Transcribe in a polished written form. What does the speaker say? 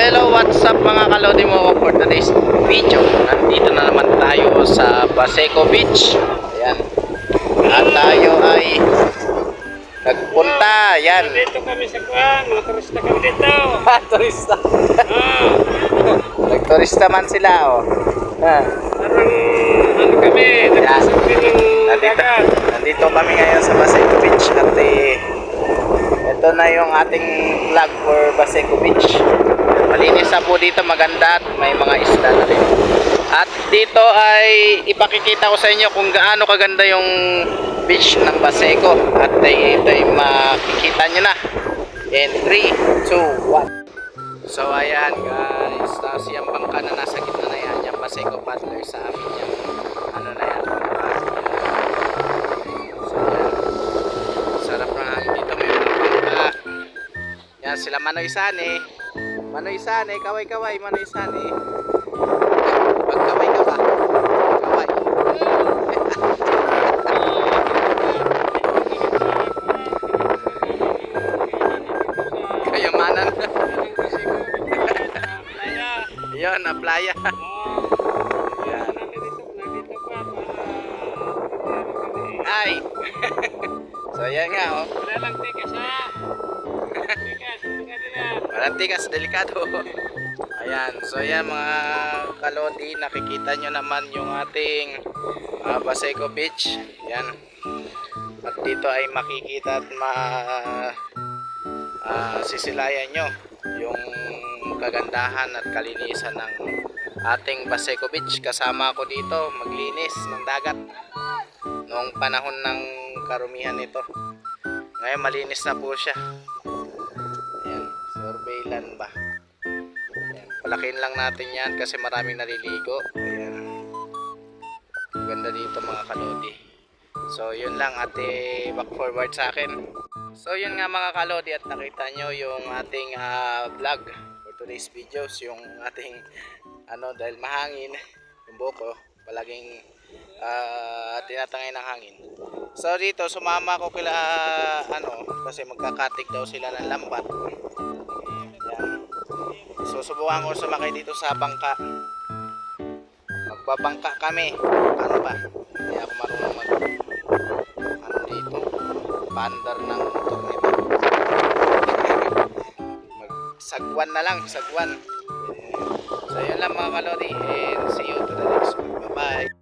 hello, what's up mga kalodi mo for today's video. Nandito na naman tayo sa Baseco Beach. Ayan. At tayo ay nagpunta. Ayan. Dito kami sa kuhan, mga turista kami dito. Turista. Ah, Nagturista man sila, oh. parang ano kami, nagsasabi ng dagat. Nandito kami ngayon sa Baseco Beach at ito na yung ating vlog for Baseco Beach. Malinis na po dito, maganda at may mga isla na rin. At dito ay ipakikita ko sa inyo kung gaano kaganda yung beach ng Baseco. At ito ay makikita nyo na in 3, 2, 1. So ayan guys, tapos yung bangka na nasa gitna na yan, yung Baseco paddler sa amin yung ano na yan. So ayan, sarap na hangin dito, may mga bangka. Yan sila Manoy Sane. Manoy Sane, kaway-kaway, Manoy Sane. Magkaway ka ba? Kaway. Kayamanan. Yun, na playa. Yan. Ay. So yan nga, oh. Walang tikas ha. Walang tikas, delikado. Ayan, so yan mga kalodi, nakikita nyo naman yung ating Baseco Beach. Yan. At dito ay makikita at sisilayan nyo yung kagandahan at kalinisan ng ating Baseco Beach. Kasama ako dito maglinis ng dagat noong panahon ng karumihan nito. Ngayon malinis na po siya. Ayan, surveillan ba? Ayan, palakin lang natin yan kasi maraming naliligo. Ayan, ganda dito mga kalodi. So yun lang, ate, back forward sa akin. So yun nga mga kalodi, at nakita nyo yung ating vlog for today's videos. Yung ating dahil mahangin yung buko, palaging tinatangay ng hangin. So dito sumama ko kila kasi magkakatik daw sila ng lambat. Yan. So subukan ko sumakay dito sa bangka. Magbabangka kami. Ano ba? Hindi ako marunong dito. Bandar ng motor nito. Magsagwan na lang, sagwan. So yun lang mga kalodi, and see you